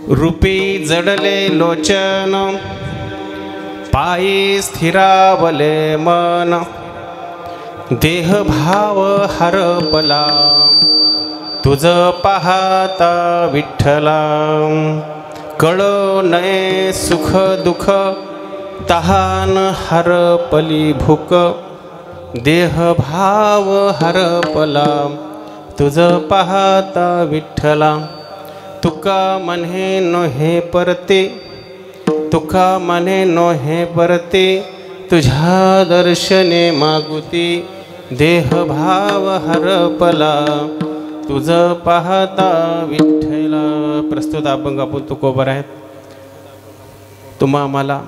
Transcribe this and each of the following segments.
रूपी जडले लोचन, पायी स्थिरावले मन, देह भाव हरपला, तुझ पाहता विठ्ठला. कळो नये सुख दुःख, तहान हरपली भूक, देह भाव हरपला, तुझ पाहता विठ्ठला. तुका म्हणे नोहे परते, तुका म्हणे नोहे परते, तुझ्या दर्शने मागुती, देह भाव हरपला, तुझ पाहता विठ्ठला. प्रस्तुत अभंग आपण तुकोबर आहेत. तुम्हा आम्हाला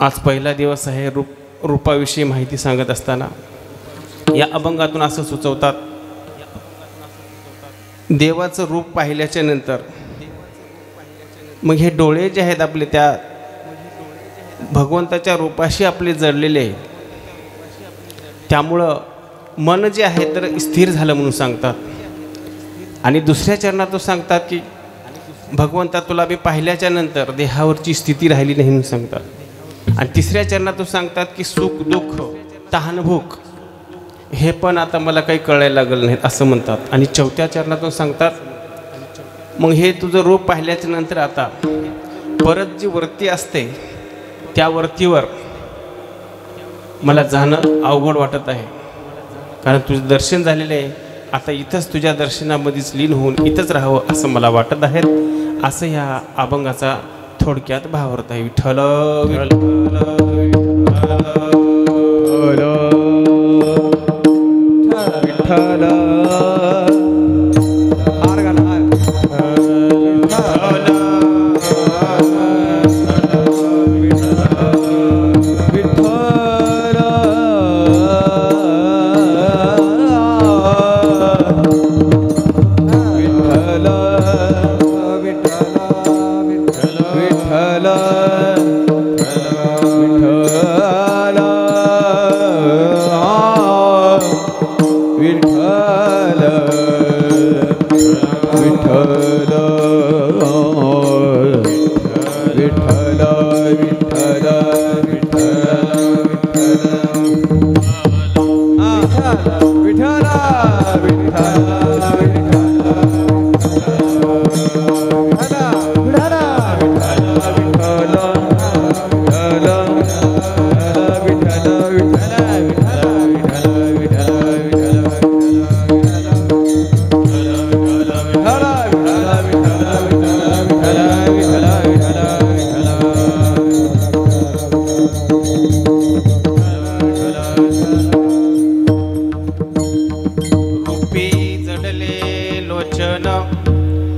आज पहिला दिवस आहे. रूपाविषयी माहिती सांगत असताना या अभंगातून असं सुचवतात, देवाचं रूप पाहिल्याच्या नंतर मग हे डोळे जे आहेत आपले त्या भगवंताच्या रूपाशी आपले जडलेले आहेत. त्यामुळं मन जे आहे तर स्थिर झालं म्हणून सांगतात. आणि दुसऱ्या चरणातून सांगतात की भगवंता तुला मी पाहिल्याच्या नंतर देहावरची स्थिती राहिली नाही म्हणून सांगतात. आणि तिसऱ्या चरणातून सांगतात की सुख दुःख तहानभूक हे पण आता मला काही कळायला लागलं नाही असं म्हणतात. आणि चौथ्या चरणातून सांगतात मग हे तुझं रूप पाहिल्याच्या नंतर आता परत जी वरती असते त्या वरतीवर मला जाणं अवघड वाटत आहे, कारण तुझं दर्शन झालेलं आहे. आता इथंच तुझ्या दर्शनामध्येच लीन होऊन इथंच राहावं असं मला वाटत आहे. असं ह्या अभंगाचा थोडक्यात भावार्थ आहे. विठ्ठल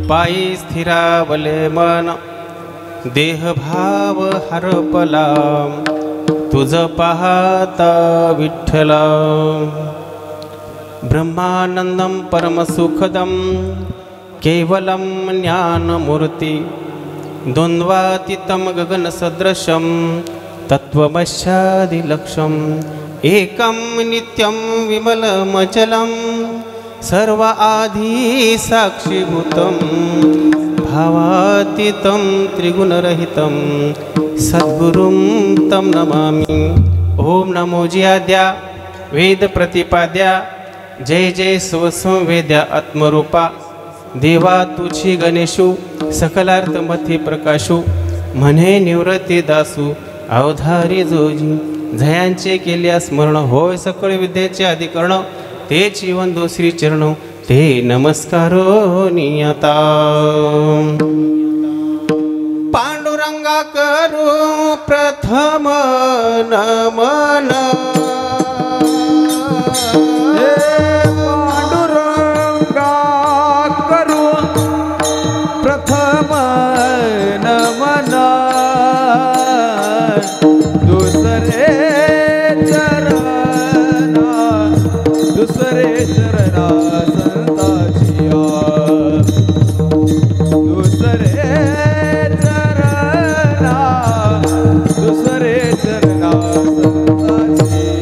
पायी स्थिरावले मन, देह भाव हरपला, तुझ पाहता विठ्ठला. ब्रह्मानंदम परमसुखदम केवलम ज्ञानमूर्ती, द्वंद्वातीतं गगनसदृशं तत्त्वमस्यादिलक्ष्यम्, एकं नित्यं विमलमचलं सर्व आधी साक्षीभूतं, भावातीतं त्रिगुणरहितं सद्गुरुं तं नमामि. ओम नमो जियाद्या वेद प्रतिपाद्या, जय जय स्वसंवेद्या आत्मरूपा, देवा तुझी गणेशू सकलार्थमती प्रकाशू, म्हणे निवृत्ती दासू अवधारी जोजी, जयांचे केल्या स्मरण होय सकळ विद्येचे अधिकरण, ते जीवन श्री चरण ते नमस्कारो नियता. पांडुरंगा करू प्रथम नमन, पांडुरंगा करू प्रथम नमन, दुसरे चरणा संताचिया, दुसरे चरणा संताचिया.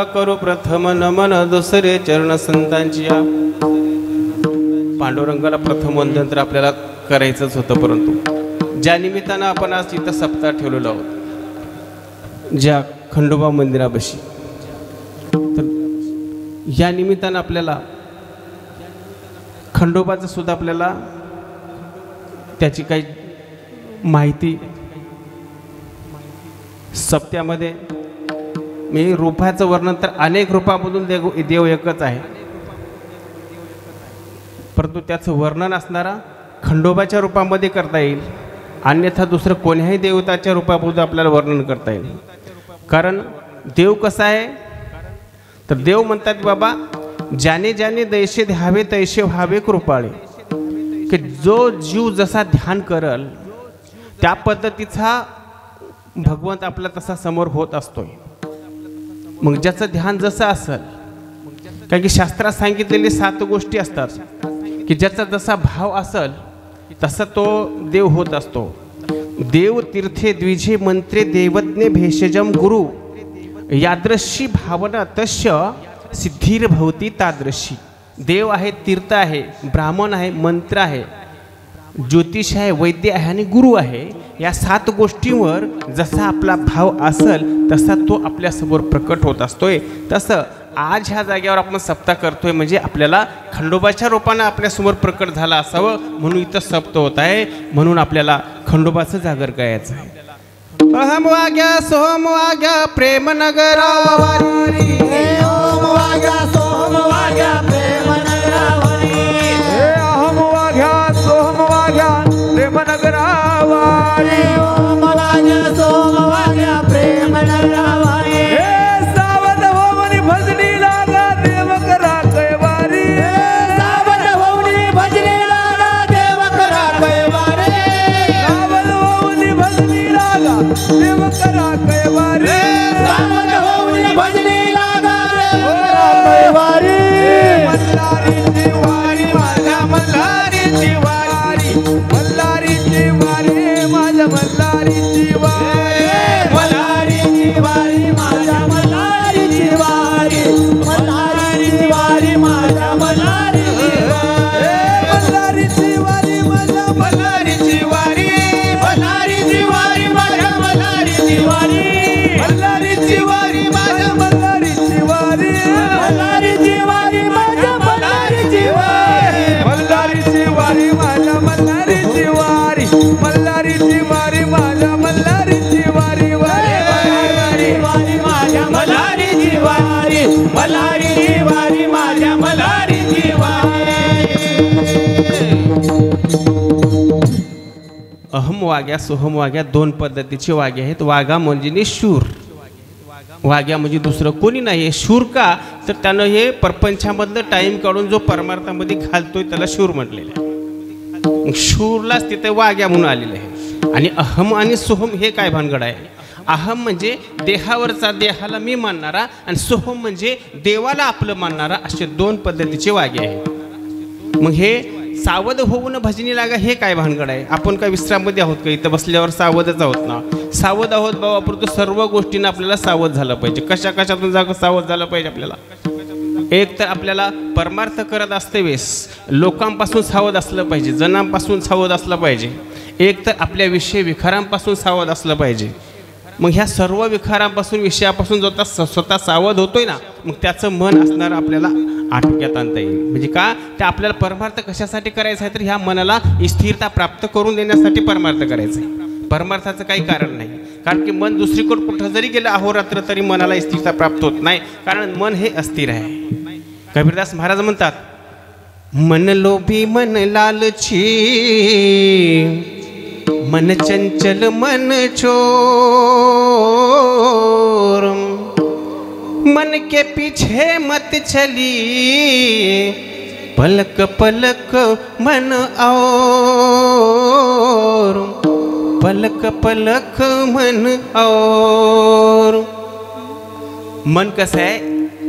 तुला करू प्रथम नमन दुसरे चरण संतांची या. पांडुरंगाला प्रथम वंदन तर आपल्याला करायचंच होतं, परंतु ज्या निमित्तानं आपण आज इथं सप्ताह ठेवलेलो आहोत ज्या खंडोबा मंदिरापाशी, तर या निमित्तानं आपल्याला खंडोबाचं सुद्धा आपल्याला त्याची काही माहिती सप्त्यामध्ये मी रूपाचं वर्णन तर अनेक रूपामधून देव एकच आहे, परंतु त्याचं वर्णन असणारा खंडोबाच्या रूपामध्ये करता येईल, अन्यथा दुसरं कोण्याही देवताच्या रूपामध्ये आपल्याला वर्णन करता येईल. कारण देव कसा आहे तर देव म्हणतात बाबा ज्याने ज्याने दैसे ध्यावे तैसे व्हावे कृपाळे, की जो जीव जसा ध्यान करल त्या पद्धतीचा भगवंत आपला तसा समोर होत असतोय. मग ज्याचं ध्यान जसं असेल, कारण की शास्त्रात सांगितलेले 7 गोष्टी असतात की ज्याचा जसा भाव असेल तसा तो देव होत असतो. देव तीर्थे द्विजे मंत्रे देवज्ञे भेषजम गुरु यादृशी भावना तस्य सिद्धीर भवती तादृशी. देव आहे, तीर्थ आहे, ब्राह्मण आहे, मंत्र आहे, ज्योतिष आहे, वैद्य आहे आणि गुरु आहे. या 7 गोष्टींवर जसा आपला भाव असेल तसा तो आपल्यासमोर प्रकट होत असतोय. तसं आज ह्या जागेवर आपण सप्ताह करतोय म्हणजे आपल्याला खंडोबाच्या रूपानं आपल्यासमोर प्रकट झाला असावं म्हणून इथं सप्ताह होत आहे. म्हणून आपल्याला खंडोबाचं जागर करायचं आहे. अहम वाग्या सोहम वाग्या प्रेम नगरावारी, ओम वाग्या सोम वाग्या प्रेम नगरावरी. अहम वाघ्या सोहम वाघ्या प्रेम नगरावारी. ओम वाग्या सोम वाग्या प्रेम नगरावरी. सावध हो मनी भजनी लागा देव करा कैवारी. सावध होऊनी भजनी लागा देव करा कैवारी. सावध हो मनी भजनी लागा देव करा कैवारी. सावध होऊनी भजनी लागा देव करा कैवारी. मल्हारीची वारी माझ्या मल्हारीची वारी, मल्हारीची वारी माझ्या मल्हारीची वारी. मल्हारीची वारी माझ्या मल्हारीची वारी. मल्हारीची वारी माझ्या मल्हारीची वारी. मल्हारीची वारी माझ्या मल्हारीची वारी. मल्हारीची वारी माझ्या मल्हारीची वारी. मल्हारीची वारी माझ्या मल्हारीची वारी. मल्हारीची वारी माझ्या मल्हारीची वारी. मल्हारीची वारी माझ्या मल्हारीची वारी. मल्हारीची वारी माझ्या मल्हारीची वारी. मल्हारीची वारी माझ्या मल्हारीची वारी. मल्हारीची वारी माझ्या मल्हारीची वारी. अहम वाग्या सोहम वाग्या 2 पद्धतीचे वागे आहेत. वाघा म्हणजे शूर, वाग्या म्हणजे दुसरं कोणी नाही. शूर का तर त्यानं हे परपंचामधलं टाईम काढून जो परमार्थामध्ये घालतोय त्याला शूर म्हटलेलं आहे. मग शूरलाच तिथे वाग्या म्हणून आलेलं आहे. आणि अहम आणि सोहम हे काय भानगड आहे. अहम म्हणजे देहावरचा, देहाला मी मानणारा, आणि सोहम म्हणजे देवाला आपलं मानणारा, असे 2 पद्धतीचे वागे आहेत. मग हे सावध होऊन भजनी लागा हे काय भानगड आहे. आपण काय विश्राममध्ये आहोत का? इथं बसल्यावर सावधच आहोत ना. सावध आहोत बाबा, परंतु सर्व गोष्टींना आपल्याला सावध झालं पाहिजे. कशा कशातून जागा सावध झालं पाहिजे आपल्याला. एक तर आपल्याला परमार्थ करत असते वेळेस लोकांपासून सावध असलं पाहिजे, जनांपासून सावध असलं पाहिजे. एक तर आपल्या विषय विकारांपासून सावध असलं पाहिजे. मग ह्या सर्व विकारांपासून, विषयापासून जो स्वतः सावध होतोय ना, मग त्याचं मन असणारं आपल्याला आटोक्यात आणता येईल. म्हणजे का ते आपल्याला परमार्थ कशासाठी करायचं आहे तर ह्या मनाला स्थिरता प्राप्त करून देण्यासाठी परमार्थ करायचं आहे. परमार्थाचं काही कारण नाही. कारण की मन दुसरीकडे कुठं जरी गेलं अहोरात्र तरी मनाला स्थिरता प्राप्त होत नाही, कारण मन हे अस्थिर आहे. कबीरदास महाराज म्हणतात, मन लोभी मन लालची, मन चंचल मन चोर, मन के पीछे मत चली, पलक पलक मन और, पलक पलक मन और. मन कसं आहे,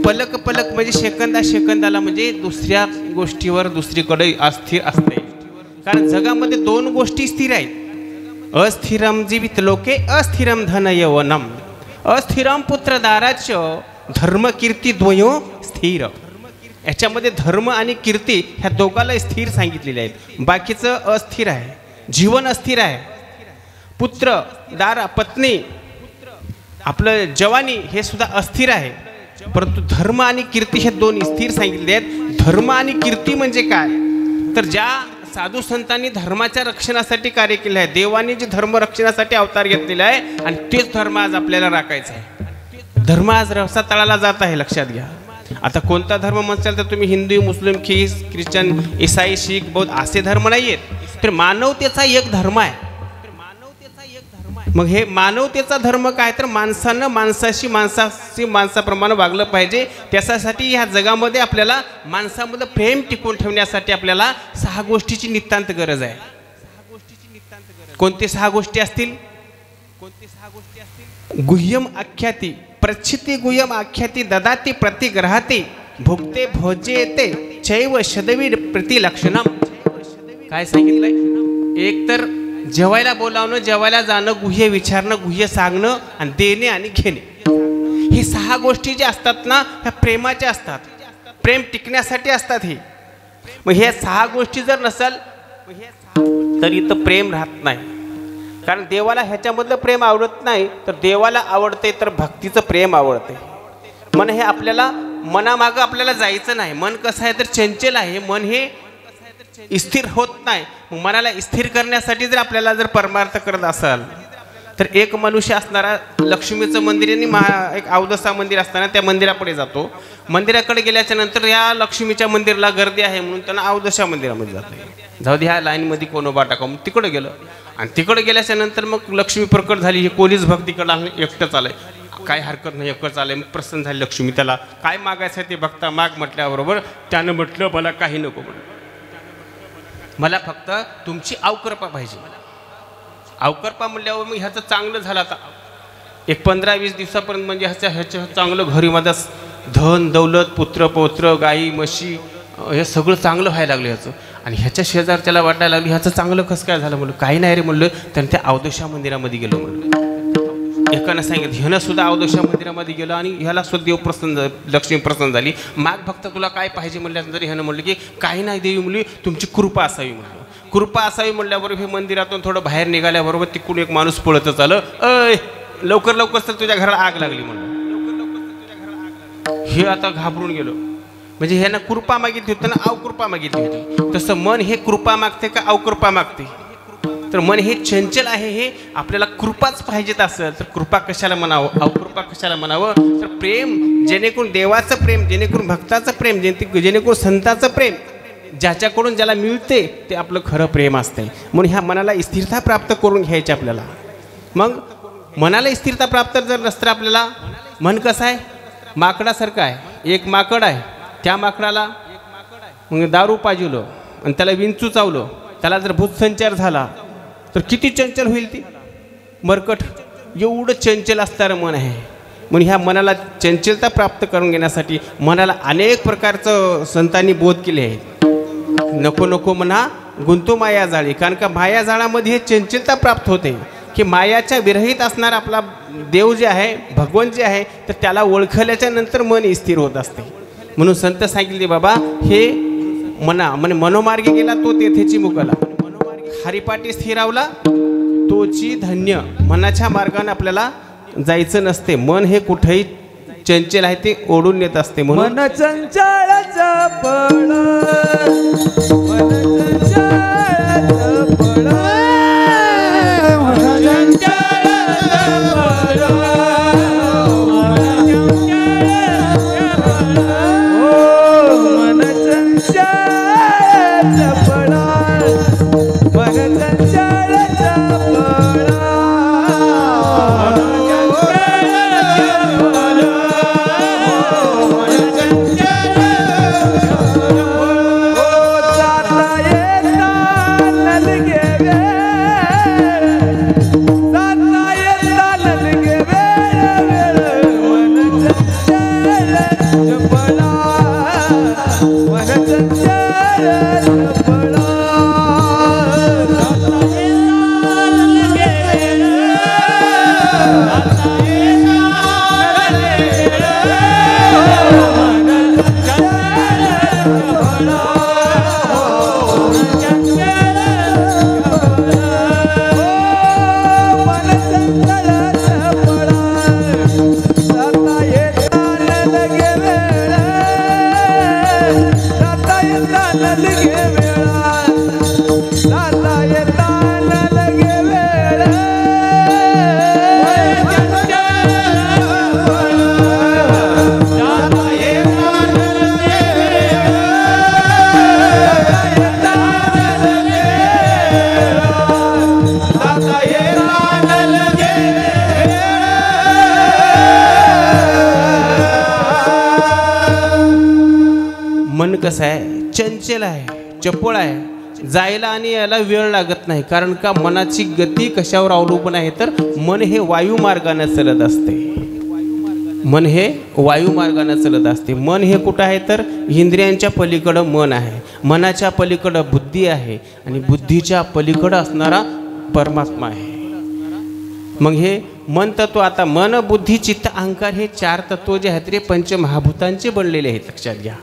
पलक पलक म्हणजे सेकंदा सेकंदाला, म्हणजे दुसऱ्या गोष्टीवर दुसरीकडे अस्थिर असते. कारण जगामध्ये 2 गोष्टी स्थिर आहेत. अस्थिरम जीवित लोके अस्थिरम धन यवनम, अस्थिरम पुत्रदाराच धर्म कीर्ती द्वयो स्थिर. याच्यामध्ये धर्म आणि कीर्ती ह्या दोघाला स्थिर सांगितलेले आहेत. बाकीचं अस्थिर आहे, जीवन अस्थिर आहे. पुत्र, दारा, पत्नी, आपलं जवानी हे सुद्धा अस्थिर आहे. परंतु धर्म आणि कीर्ती हे दोन स्थिर सांगितले आहेत. धर्म आणि कीर्ती म्हणजे काय, तर ज्या साधू संतांनी धर्माच्या रक्षणासाठी कार्य केले आहे, देवाने जे धर्म रक्षणासाठी अवतार घेतलेला आहे, आणि तेच धर्म आज आपल्याला राखायचा आहे. धर्म आज रसा तळाला जात आहे, लक्षात घ्या. आता कोणता धर्म म्हणसाल तर तुम्ही हिंदू, मुस्लिम, ख्रिश्चन, ईसाई, शीख, बौद्ध असे धर्म नाही आहेत. तर मानवतेचा एक धर्म आहे. मग हे मानवतेचा धर्म काय, तर माणसानं माणसाप्रमाणे वागलं पाहिजे. त्यासाठी ह्या जगामध्ये आपल्याला माणसामध्ये प्रेम टिकून ठेवण्यासाठी आपल्याला 6 गोष्टीची नितांत गरज आहे. कोणते 6 गोष्टी असतील? गुह्यम आख्याती प्रच्छिती गुह्यम आख्याती ददाती प्रतिग्रहाती भुक्ते भोज्येते चैव शदवी प्रतिलक्षणम. काय सांगितलंय? एक तर जेवायला बोलावणं, जेवायला जाणं, गुह्य विचारणं, गुह्य सांगणं, आणि देणे आणि घेणे. हे 6 गोष्टी ज्या असतात ना, ह्या प्रेमाच्या असतात. प्रेम टिकण्यासाठी असतात हे. मग ह्या 6 गोष्टी जर नसेल तर इथं प्रेम राहत नाही. कारण देवाला ह्याच्यामधलं प्रेम आवडत नाही, तर देवाला आवडते तर भक्तीचं प्रेम आवडते. मन हे आपल्याला मनामागं आपल्याला जायचं नाही. मन कसं आहे तर चंचल आहे. मन हे स्थिर होत नाही. मनाला स्थिर करण्यासाठी जर आपल्याला जर परमार्थ करत असाल तर एक मनुष्य असणारा लक्ष्मीचं मंदिर आणि एक अवदसा मंदिर असताना त्या मंदिराकडे जातो. मंदिराकडे गेल्याच्या नंतर या लक्ष्मीच्या मंदिराला गर्दी आहे म्हणून त्यांना अवदसा मंदिरामध्ये जातो. जाऊ दे ह्या लाईनमध्ये कोण उभा टाका, मग तिकडे गेलं. आणि तिकडे गेल्याच्या नंतर मग लक्ष्मी प्रकट झाली. हे कोणीच भक्तीकडे एकटं चालय, काय हरकत नाही, एकच आलंय. मग प्रसन्न झाली लक्ष्मी. त्याला काय मागायचं ते भक्ता माग म्हटल्याबरोबर त्यानं म्हटलं मला काही नको म्हणून, मला फक्त तुमची अवकृपा पाहिजे. अवकृपा म्हणल्यावर मग ह्याचं चांगलं झालं. आता एक 15-20 दिवसापर्यंत म्हणजे ह्याचं चांगलं घरी माझा धन दौलत, पुत्र पौत्र, गाई म्हशी हे सगळं चांगलं व्हायला लागलं ह्याचं. आणि ह्याच्या शेजारच्याला वाटायला लागलं ह्याचं चांगलं कसं काय झालं. म्हणलं काही नाही रे म्हणलं. त्यानं त्या अवदशा मंदिरामध्ये गेलो म्हणलं. एकानं सांगितलं ह्यानं सुद्धा अवदशा मंदिरामध्ये गेलं आणि ह्याला सुद्धा देव प्रसन्न, लक्ष्मी प्रसन्न झाली. माग भक्त तुला काय पाहिजे म्हणल्यानंतर ह्यानं म्हणलं की काही नाही देवी मुली, तुमची कृपा असावी म्हणलं. कृपा असावी म्हणल्याबरोबर हे मंदिरातून थोडं बाहेर निघाल्याबरोबर तिकडून एक माणूस पळतच आलं. लवकर लवकर तर तुझ्या घराला आग लागली म्हणलं. हे आता घाबरून गेलो. म्हणजे ह्यानं कृपा मागितली होती ना अवकृपा मागितली होती. तसं मन हे कृपा मागते का अवकृपा मागते? तर मन हे चंचल आहे. हे आपल्याला कृपाच पाहिजेत असेल तर कृपा कशाला म्हणावं, अवकृपा कशाला म्हणावं? तर प्रेम, जेणेकरून देवाचं प्रेम, जेणेकरून भक्ताचं प्रेम, जेणेकरून संताचं प्रेम, ज्याच्याकडून ज्याला मिळते ते आपलं खरं प्रेम असते. म्हणून ह्या मनाला स्थिरता प्राप्त करून घ्यायची आपल्याला. मग मनाला स्थिरता प्राप्त जर नसतं आपल्याला, मन कसं आहे माकडासारखं आहे. एक माकड आहे, त्या माकडाला मग दारू पाजवलं आणि त्याला विंचू चावलं, त्याला जर भूतसंचार झाला तर किती चंचल होईल ती मरकट. एवढं चंचल असणारं मन आहे. म्हणून ह्या मनाला चंचलता प्राप्त करून घेण्यासाठी मनाला अनेक प्रकारचं संतांनी बोध केले आहेत. नको नको म्हणा गुंतो माया जाळी. कारण का माया जाळामध्ये हे चंचलता प्राप्त होते की मायाच्या विरहित असणारा आपला देव जे आहे, भगवान जे आहे, तर त्याला ओळखल्याच्या नंतर मन स्थिर होत असते. म्हणून संत सांगितले बाबा हे म्हणजे मनोमार्गे गेला तो तेथेची मुकला, हरिपाठी स्थिरावला तोची धन्य. मनाच्या मार्गाने आपल्याला जायचं नसते. मन हे कुठेही चंचल आहे, ते ओढून येत असते. म्हणून मन चंचळ चपळ, मन चंचळ चपळ, मन चंचळ चपळ, मन चंचळ चपळ, मन चंचळ चपळ. येता न लगे वेळा जाता येता न लगे वेळा मन कसं आहे, चंचल आहे, चपळ आहे, जायला आणि यायला वेळ लागत नाही. कारण का मनाची गती कशावर अवलंबून आहे तर मन हे वायुमार्गाने चालत असते. मन हे वायुमार्गाने चालत असते. मन हे कुठं आहे तर इंद्रियांच्या पलीकडं मन आहे, मनाच्या पलीकडं बुद्धी आहे आणि बुद्धीच्या पलीकडं असणारा परमात्मा आहे. मग हे मन तत्व, आता मन बुद्धी चित्त अहंकार हे 4 तत्व जे आहेत ते पंचमहाभूतांचे बनलेले आहेत. लक्षात घ्या.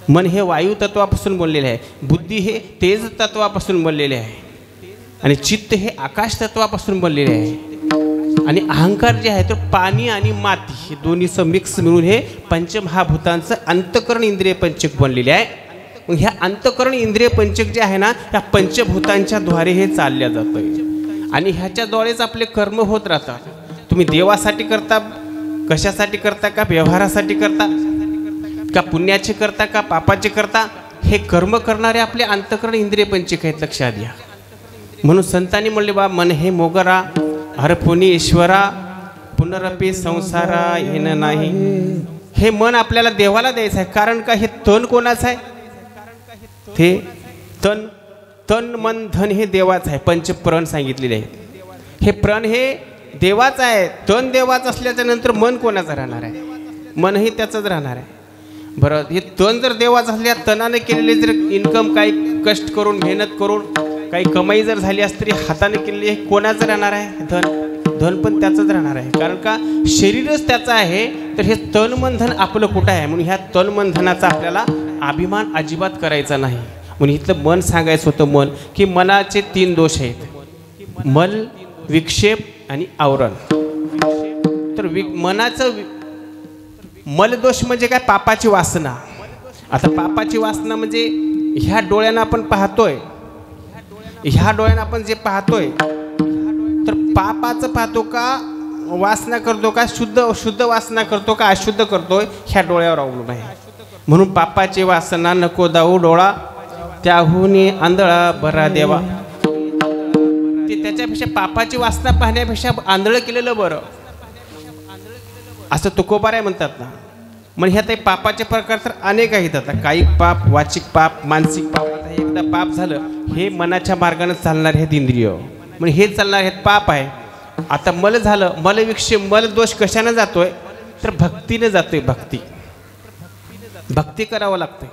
मन हे वायू तत्वापासून बनलेले आहे, बुद्धी हे तेज तत्वापासून बनलेले आहे आणि चित्त हे आकाश तत्वापासून बनलेले आहे आणि अहंकार जे आहे तर पाणी आणि माती हे दोन्हीचं मिक्स मिळून हे पंचमहाभूतांचं अंतःकरण इंद्रिय पंचक बनलेले आहे. मग ह्या अंतःकरण इंद्रिय पंचक जे आहे ना ह्या पंचभूतांच्या द्वारे हे चालल्या जातं आणि ह्याच्याद्वारेच आपले कर्म होत राहतात. तुम्ही देवासाठी करता, कशासाठी करता, का व्यवहारासाठी करता, का पुण्याचे करता, का पापाचे करता, हे कर्म करणारे आपले अंतःकरण इंद्रिय पंचक आहेत. लक्षात घ्या. म्हणून संतांनी म्हणले बा मन हे मोगरा हरपुनी ईश्वरा पुनरपी संसारा येणं नाही. हे मन आपल्याला देवाला द्यायचं आहे. कारण का हे तन कोणाचं आहे, ते तन तन मन धन हे देवाचं आहे. पंचप्रण सांगितलेले आहेत. हे प्रण हे देवाचं आहे. तन देवाचं असल्याच्या नंतर मन कोणाचं राहणार आहे, मनही त्याचंच राहणार आहे. बरं, हे तन जर देवाचं असल्या तनाने केलेले जर इन्कम काही कष्ट करून मेहनत करून काही कमाई जर झाली असती तरी हाताने केलेली हे कोणाचं राहणार आहे, धन धन पण त्याचंच राहणार आहे. कारण का शरीरच त्याचं आहे. तर हे तन मन धन आपलं कुठं आहे. म्हणून ह्या तन मन धनाचा आपल्याला अभिमान अजिबात करायचा नाही. म्हणून इथलं मन सांगायचं होतं मन की मनाचे 3 दोष आहेत, मल विक्षेप आणि आवरण. तर मनाचं मलदोष म्हणजे काय, पापाची वासना. आता पापाची वासना म्हणजे ह्या डोळ्यानं आपण पाहतोय, ह्या डोळ्यानं आपण जे पाहतोय तर पापाचं पाहतो का वासना करतो, का शुद्ध वासना करतो का अशुद्ध करतोय, ह्या डोळ्यावर अवलंबून आहे. म्हणून पापाची वासना नको दाऊ डोळा त्याहून आंधळा बरा देवा. ते त्याच्यापेक्षा पापाची वासना पाहण्यापेक्षा आंधळं केलेलं बरं, असं तुकोबाराय म्हणतात ना. मग ह्यात पापाचे प्रकार तर अनेक आहेत. आता कायिक पाप, वाचिक पाप, मानसिक पाप. आता एकदा पाप झालं हे मनाच्या मार्गाने चालणार आहेत इंद्रिय, मग हे चालणार आहेत पाप आहे. आता मल झालं, मल विक्षेप, मल दोष कशानं जातोय तर भक्तीने जातोय. भक्ती करावं लागतंय.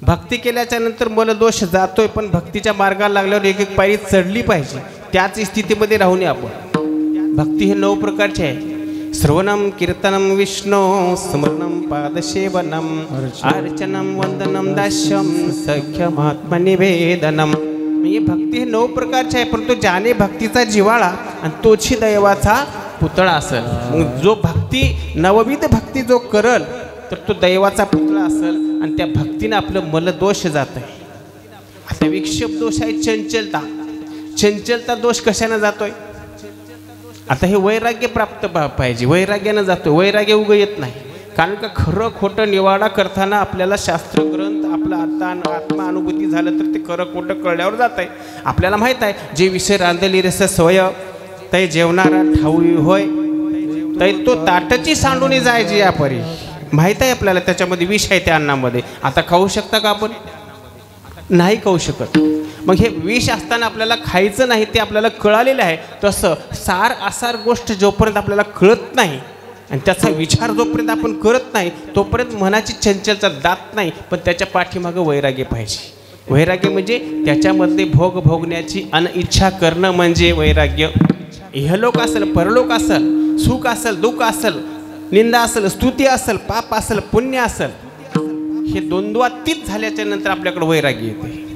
भक्ती केल्याच्या नंतर मल दोष जातोय, पण भक्तीच्या मार्गाला लागल्यावर एक एक पायरी चढली पाहिजे. त्याच स्थितीमध्ये राहू नये आपण. भक्ती हे 9 प्रकारचे आहे. श्रवणम कीर्तनम विष्णू स्मरणम पादसेवनम अर्चनम वंदनम दास्यम सख्यमात्मनिवेदनम. म्हणजे भक्ती हे 9 प्रकारचे आहे. परंतु ज्याने भक्तीचा जिव्हाळा आणि तोची दैवाचा पुतळा असेल. मग जो भक्ती नवविध भक्ती जो करल तर तो दैवाचा पुतळा असेल आणि त्या भक्तीनं आपलं मलदोष जात आहे. आता विक्षेप दोष आहे चंचलता. चंचलता दोष कशाने जातोय. आता हे वैराग्य प्राप्त पाहिजे, वैराग्यानं जातो. वैराग्य उगं येत नाही. कारण का खरं खोटं निवाडा करताना आपल्याला शास्त्रग्रंथ आपला आत्मा अनुभूती झालं तर ते खरं खोटं कळल्यावर जात आहे. आपल्याला माहीत आहे जे विषय रांधली रस सोय तै जेवणारा ठाऊई होय तै तो ताटची सांडून जायची. या परी माहीत आहे आपल्याला त्याच्यामध्ये विष आहे त्या अन्नामध्ये. आता खाऊ शकता का आपण, नाही खाऊ शकत. मग हे विष असताना आपल्याला खायचं नाही ते आपल्याला कळालेलं आहे. तसं सार आसार गोष्ट जोपर्यंत आपल्याला कळत नाही आणि त्याचा विचार जोपर्यंत आपण करत नाही तोपर्यंत मनाची चंचलता जात नाही. पण त्याच्या पाठीमागं वैराग्य पाहिजे. वैराग्य म्हणजे त्याच्यामधले भोग भोगण्याची अनइच्छा करणं म्हणजे वैराग्य. इहलोक असेल, परलोक असेल, सुख असेल, दुःख असेल, निंदा असेल, स्तुती असेल, पाप असेल, पुण्य असेल, हे द्वंद्वातीत झाल्याच्या नंतर आपल्याकडं वैराग्य येते.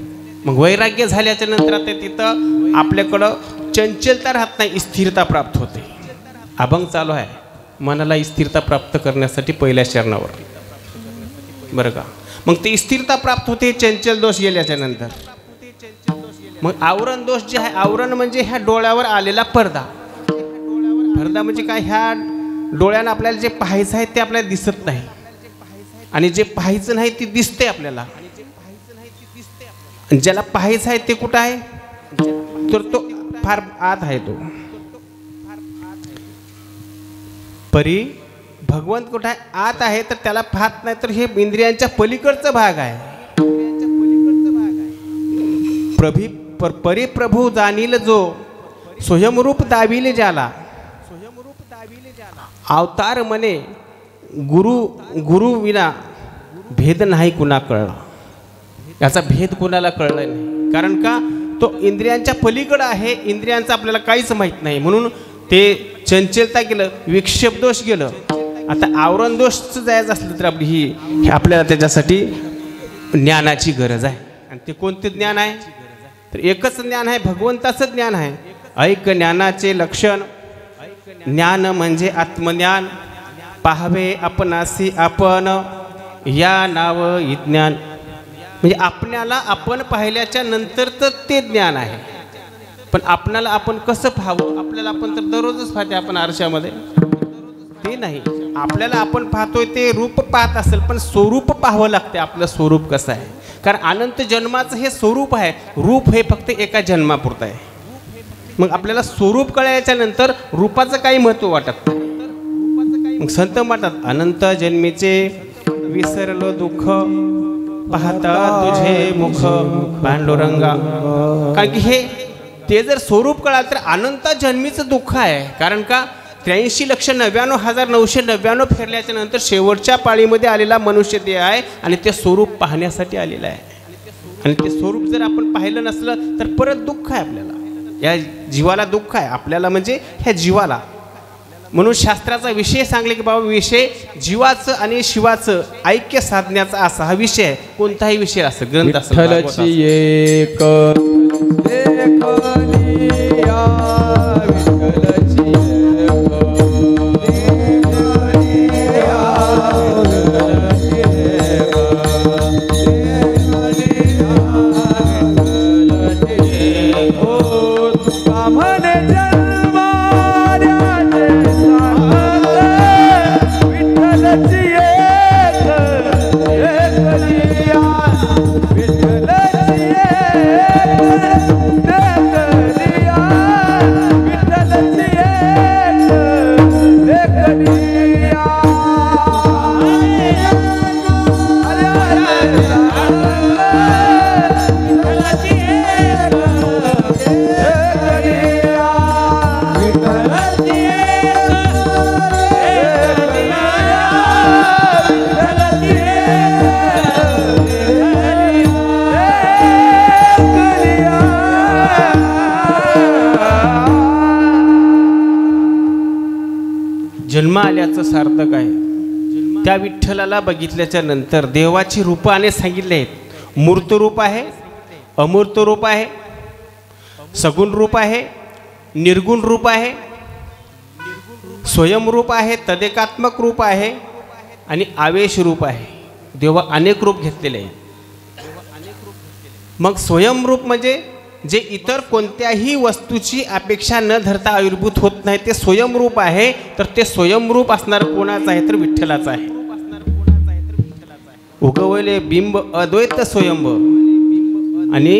मग वैराग्य झाल्याच्या नंतर आता तिथं आपल्याकडं चंचलता राहत नाही, स्थिरता प्राप्त होते. अभंग चालू आहे मनाला स्थिरता प्राप्त करण्यासाठी पहिल्या चरणावर, बरं का. मग ते स्थिरता प्राप्त होते चंचल दोष गेल्याच्या नंतर. मग आवरण दोष जे आहे, आवरण म्हणजे ह्या डोळ्यावर आलेला पडदा. पडदा म्हणजे काय, ह्या डोळ्यानं आपल्याला जे पाहायचं आहे ते आपल्याला दिसत नाही, आणि जे पाहायचं नाही ते दिसते आपल्याला. ज्याला पाहायचं आहे ते कुठं आहे, तर तो फार आत आहे. तो परी भगवंत कुठं आहे, आत आहे, तर त्याला पाहत नाही, तर हे इंद्रियांच्या पलीकडचा भाग आहे. परी प्रभू जाणील जो स्वयंरूप दाविले ज्याला, अवतार मने गुरु विना भेद नाही कुणा कळला. याचा भेद कुणाला कळला नाही, कारण का तो इंद्रियांच्या पलीकडे आहे. इंद्रियांचं आपल्याला काहीच माहीत नाही, म्हणून ते चंचलता गेलं, विक्षेप दोष गेलं. आता आवरण दोष जायचं असलं तर आपली ही आपल्याला त्याच्यासाठी ज्ञानाची गरज आहे. आणि ते कोणते ज्ञान आहे, तर एकच ज्ञान आहे, भगवंताचं ज्ञान आहे. ऐक ज्ञानाचे लक्षण, ज्ञान म्हणजे आत्मज्ञान, पाहावे आपणासी आपण, या नाव विज्ञान. म्हणजे आपल्याला आपण पाहिल्याच्या नंतर तर ते ज्ञान आहे. पण आपल्याला आपण कसं पाहावं, आपल्याला आपण तर दररोजच पाहते आपण आरशामध्ये, ते नाही. आपल्याला आपण पाहतोय ते रूप पाहत असेल, पण स्वरूप पाहावं लागते. आपलं स्वरूप कसं आहे, कारण अनंत जन्माचं हे स्वरूप आहे. रूप हे फक्त एका जन्मापुरतं आहे. मग आपल्याला स्वरूप कळायच्या नंतर रूपाचं काही महत्त्व वाटत नाही. मग संत म्हणतात, अनंत जन्मीचे विसरलो दुःख, पाहता तुझे मुख पांडुरंगा. कारण की हे ते जर स्वरूप कळालं तर अनंत जन्मीचं दुःख आहे. कारण का 83,99,999 फिरल्याच्या नंतर शेवटच्या पाळीमध्ये आलेला मनुष्य देह आहे, आणि ते स्वरूप पाहण्यासाठी आलेलं आहे. आणि ते स्वरूप जर आपण पाहिलं नसलं तर परत दुःख आहे आपल्याला. या जीवाला दुःख आहे, आपल्याला म्हणजे ह्या जीवाला. म्हणून शास्त्राचा विषय सांगले की बाबा विषय जीवाचं आणि शिवाचं ऐक्य साधण्याचा असा हा विषय आहे. कोणताही विषय असं ग्रंथ असं जन्म आल्याचं सार्थक आहे. त्या विठ्ठलाला बघितल्याच्या नंतर देवाची रूप अनेक सांगितले आहेत. मूर्त रूप आहे, अमूर्त रूप आहे, सगुण रूप आहे, निर्गुण रूप आहे, स्वयंरूप आहे, तदेकात्मक रूप आहे, आणि आवेश रूप आहे. देवा अनेक रूप घेतलेले आहे. मग स्वयंरूप म्हणजे जे इतर कोणत्याही वस्तूची अपेक्षा न धरता आविर्भूत होत नाही, ते स्वयंरूप आहे. तर ते स्वयंरूप असणार कोणाचं आहे, तर विठ्ठलाचं आहे. उगवले बिंब अद्वैत स्वयंभ, आणि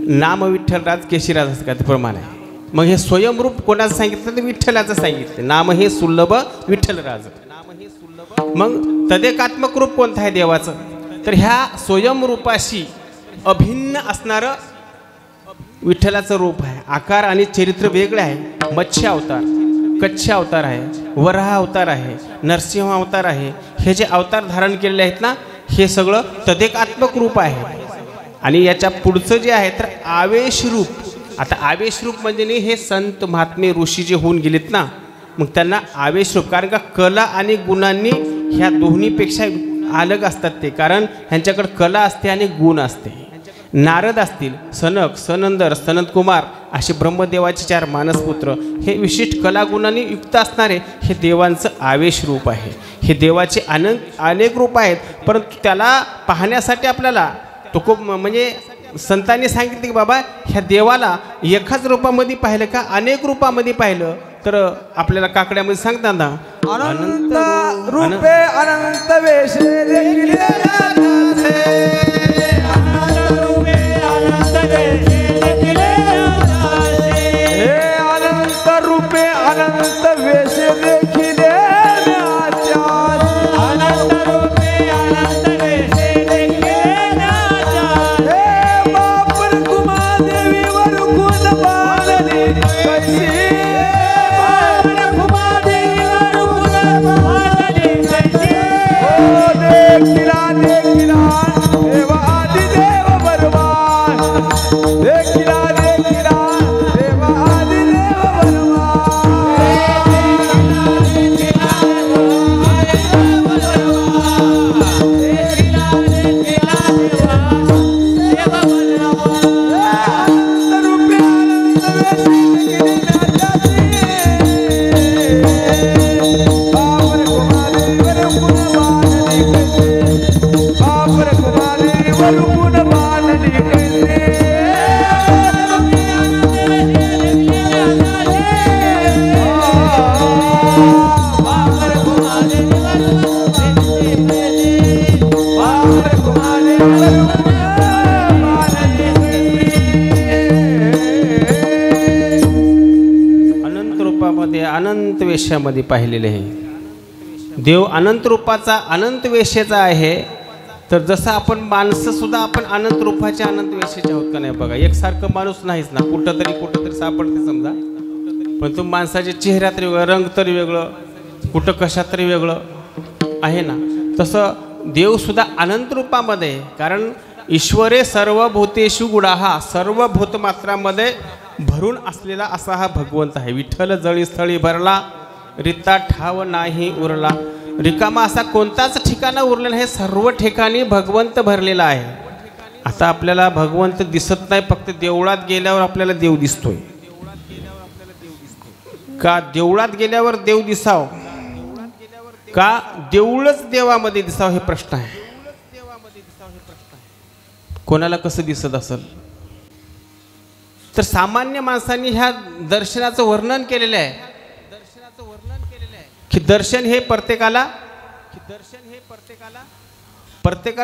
नाम विठ्ठलराज केशीराज असं काय प्रमाण आहे. मग हे स्वयंरूप कोणाचं सांगितलं, तर विठ्ठलाचं सांगितलं. नाम हे सुलभ विठ्ठलराज. मग तदेकात्मक रूप कोणतं आहे देवाचं, तर ह्या स्वयंरूपाशी अभिन्न असणारं विठ्ठलाचं रूप आहे. आकार आणि चरित्र वेगळे आहे. मत्स्य अवतार, कच्छ अवतार आहे, वराह अवतार आहे, नरसिंह अवतार आहे. हे जे अवतार धारण केलेले आहेत ना, हे सगळं तदेकात्मक रूप आहे. आणि याच्या पुढचं जे आहे तर आवेश रूप. आता आवेश रूप म्हणजे नाही, हे संत महात्मे ऋषी जे होऊन गेलेत ना, मग त्यांना आवेश रूप. कारण का कला आणि गुणांनी ह्या दोन्हीपेक्षा अलग असतात ते. कारण ह्यांच्याकडे कला असते आणि गुण असते. नारद असतील, सनक, सनंदर, सनतकुमार असे ब्रह्मदेवाचे 4 मानसपुत्र हे विशिष्ट कलागुणांनी युक्त असणारे हे देवांचं आवेश रूप आहे. हे देवाचे अनेक रूप आहेत, परंतु त्याला पाहण्यासाठी आपल्याला तो खूप म्हणजे संतांनी सांगितले की बाबा ह्या देवाला एकाच रूपामध्ये पाहिलं का अनेक रूपामध्ये पाहिलं तर आपल्याला काकड्यामध्ये सांगतात ना अनंत रूपे अनंत वेशे देखील हे अनंत रूपे अनंत वेशे देखील अनंत वेशामध्ये पाहिलेले आहे. देव अनंत रूपाचा अनंत वेशेचा आहे. तर जसं आपण माणसं सुद्धा आपण अनंत रूपाच्या अनंत वेशेचे आहोत का नाही बघा. एकसारखं माणूस नाहीच ना, कुठंतरी सापडते समजा, पण तो माणसाच्या चेहऱ्यात तरी वेगळं, रंग तरी वेगळं, कुठं कशात तरी वेगळं आहे ना. तसं देव सुद्धा अनंत रूपामध्ये आहे. कारण ईश्वरे सर्वभूतेषु गुणाहा, सर्व भूतमात्रामध्ये भरून असलेला असा हा भगवंत आहे. विठ्ठल जळी स्थळी भरला, रिता ठाव नाही उरला. रिकामा असा कोणताच ठिकाण उरलं नाही, सर्व ठिकाणी भगवंत भरलेला आहे. आता आपल्याला भगवंत दिसत नाही, फक्त देवळात गेल्यावर आपल्याला देव दिसतोय का? देवळात गेल्यावर देव दिसाव का देऊळच देवामध्ये दिसाव हे प्रश्न आहे. कोणाला कसं दिसत असेल? तर सामान्य माणसांनी ह्या दर्शनाचं वर्णन केलेलं आहे की दर्शन हे प्रत्येकाला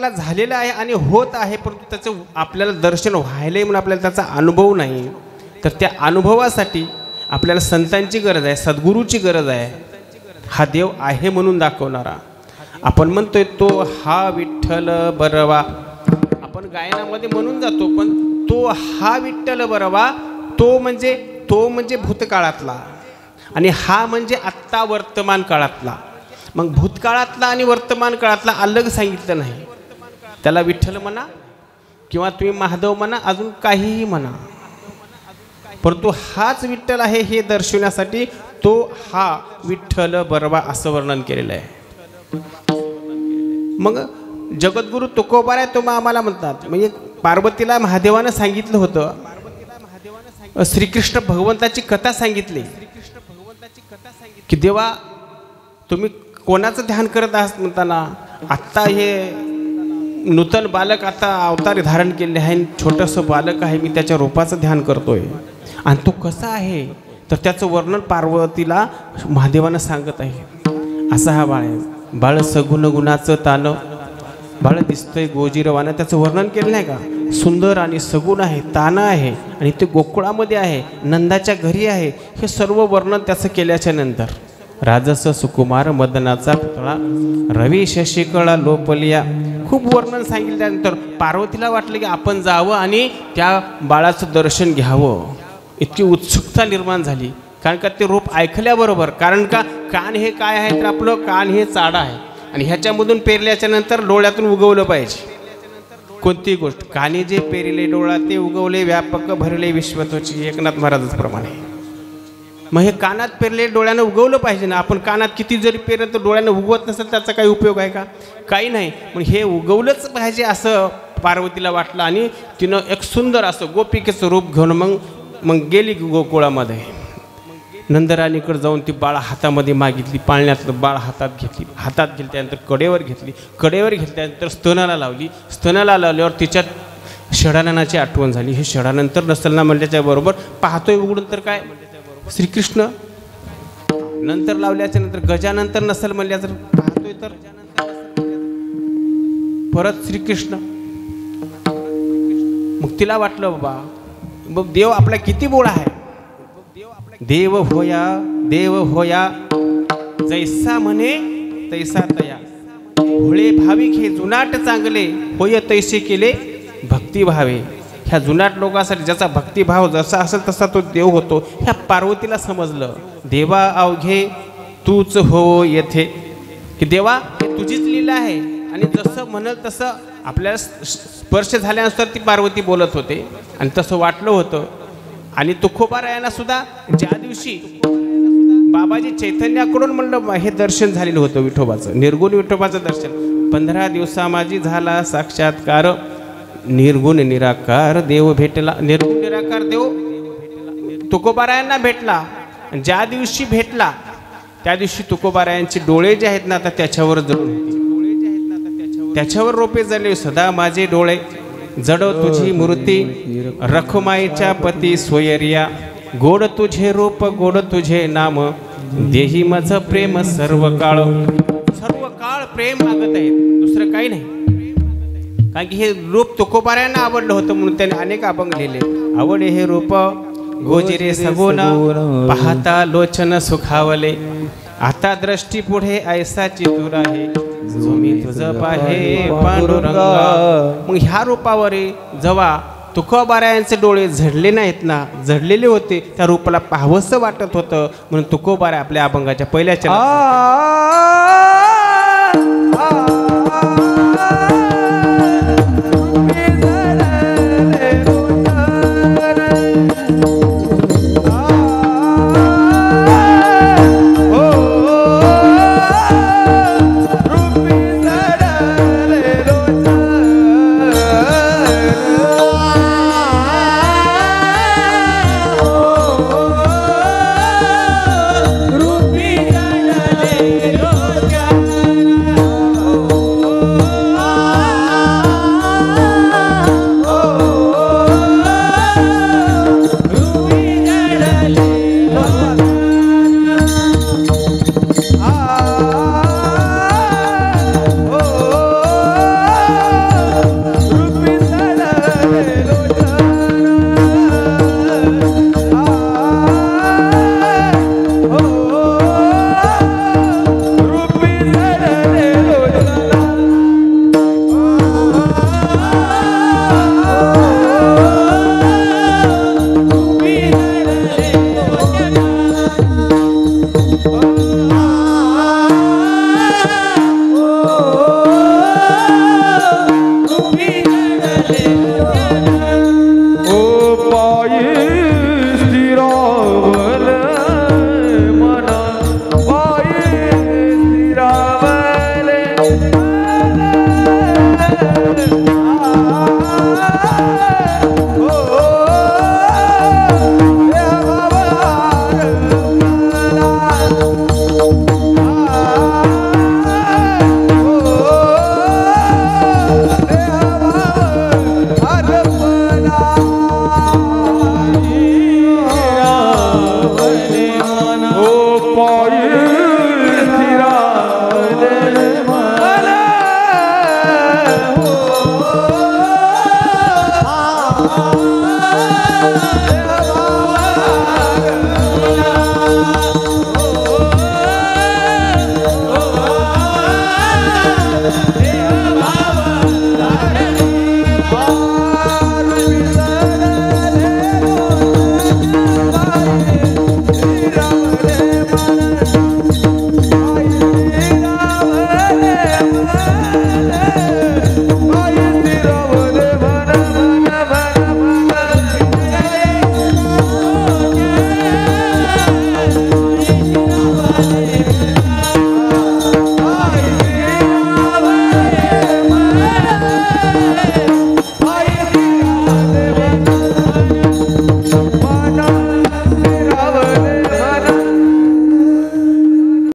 झालेलं आहे आणि होत आहे, परंतु त्याचं आपल्याला दर्शन व्हायलंय म्हणून आपल्याला त्याचा अनुभव नाही. तर त्या अनुभवासाठी आपल्याला संतांची गरज आहे, सद्गुरूची गरज आहे. हा देव आहे म्हणून दाखवणारा. आपण म्हणतोय तो हा विठ्ठल बरवा, आपण गायनामध्ये म्हणून जातो, पण तो हा विठ्ठल बरवा, तो म्हणजे भूतकाळातला आणि हा म्हणजे आत्ता वर्तमान काळातला. मग भूतकाळातला आणि वर्तमान काळातला अलग सांगितलं नाही. त्याला विठ्ठल म्हणा किंवा तुम्ही महादेव म्हणा, अजून काहीही म्हणा, परंतु हाच विठ्ठल आहे हे दर्शवण्यासाठी तो हा विठ्ठल बरवा असं वर्णन केलेलं आहे. मग जगद्गुरु तुकोबाराय तुम्ही आम्हाला म्हणतात, म्हणजे पार्वतीला महादेवानं सांगितलं होतं, श्रीकृष्ण भगवंताची कथा सांगितली की देवा तुम्ही कोणाचं ध्यान करत आहात म्हणताना, आत्ता हे नूतन बालक आता अवतार धारण केले आहे, छोटंसं बालक आहे, मी त्याच्या रूपाचं ध्यान करतोय आणि तो कसा आहे तर त्याचं वर्णन पार्वतीला महादेवानं सांगत आहे. असा हा बाळ आहे. बाळ सगुण गुणाचं तान, बाळ दिसतंय गोजीरवानं, त्याचं वर्णन केलं नाही का? सुंदर आणि सगुण आहे, ताना आहे आणि ते गोकुळामध्ये आहे, नंदाच्या घरी आहे. हे सर्व वर्णन त्याचं केल्याच्या नंतर राजस सुकुमार मदनाचा पुतळा, रवी शशिकळा लोपलिया, खूप वर्णन सांगितल्यानंतर पार्वतीला वाटलं की आपण जावं आणि त्या बाळाचं दर्शन घ्यावं. इतकी उत्सुकता निर्माण झाली, कारण का ते रूप ऐकल्याबरोबर. कारण का कान हे काय आहे तर आपलं कान हे चाडा आहे आणि ह्याच्यामधून पेरल्याच्या नंतर डोळ्यातून उगवलं पाहिजे कोणतीही गोष्ट. कानी जे पेरिले डोळा ते उगवले, व्यापक भरले विश्वतोची, एकनाथ महाराजच प्रमाणे. मग हे कानात पेरले डोळ्यानं उगवलं पाहिजे ना. आपण कानात किती जरी पेरलं तर डोळ्यानं उगवत नसेल त्याचा काही उपयोग आहे का? काही नाही. पण हे उगवलंच पाहिजे असं पार्वतीला वाटलं आणि तिनं एक सुंदर असं गोपिकेचं रूप घेऊन मग गेली गोकुळामध्ये. नंदराणीकडे जाऊन ती बाळ हातामध्ये मागितली, पाळण्यातलं बाळ हातात घेतल्यानंतर कडेवर घेतल्यानंतर स्तनाला लावल्यावर तिच्यात षडाननाची आठवण झाली. हे षडानंतर नसलना म्हणल्याच्या बरोबर पाहतोय उघडून तर काय श्रीकृष्ण, नंतर लावल्याच्या नंतर गजानंतर नसल म्हणल्या तर पाहतोय तर परत श्रीकृष्ण. मग तिला वाटलं बाबा मग देव आपला किती बोळा आहे. देव होया जैसा म्हणे तैसा तया, भोळे भाविक हे जुनाट चांगले होय तैसे केले भक्तिभावे. ह्या जुनाट लोकांसाठी ज्याचा भक्तिभाव जसा असेल तसा तो देव होतो. ह्या पार्वतीला समजलं देवा अवघे तूच हो येथे, की देवा हे तुझीच लीला आहे. आणि जसं म्हणाल तसं आपल्याला स्पर्श झाल्यानुसार ती पार्वती बोलत होते आणि तसं वाटलं होतं. आणि तुकोबारायांना सुद्धा ज्या दिवशी बाबाजी चैतन्याकडून म्हणलं हे दर्शन झालेलं होतं विठोबाचं, निर्गुण विठोबाचं दर्शन. 15 दिवसा माझी झाला साक्षात्कार, निर्गुण निराकार देव भेटला. निर्गुण निराकार देव तुकोबारायांना भेटला. ज्या दिवशी भेटला त्या दिवशी तुकोबारायांचे डोळे जे आहेत ना आता त्याच्यावर जळून होते, त्याच्यावर रोपे जळले. सदा माझे डोळे जड तुझी मूर्ती, रखुमाईच्या पती सोयरिया, गोड तुझे रूप गोड तुझे नाम, देही माझ प्रेम सर्व काळ प्रेम मागत आहेत, दुसरं काही नाही. कारण की हे रूप तुकोबारायांना आवडलं होतं म्हणून त्याने अनेक अभंग लिहिले. आवडे हे रूप गोजिरे सगुण, पाहता लोचन सुखावले, आता दृष्टी पुढे ऐसा चितूर आहे, जो मी तुझं पाहे पांडुरंगा. मग ह्या रूपावर जेव्हा तुकोबारायांचे डोळे झडले नाहीत ना, झडलेले होते, त्या रूपाला पाहावंसं वाटत होतं म्हणून तुकोबारा आपल्या अभंगाच्या पहिल्या चरणात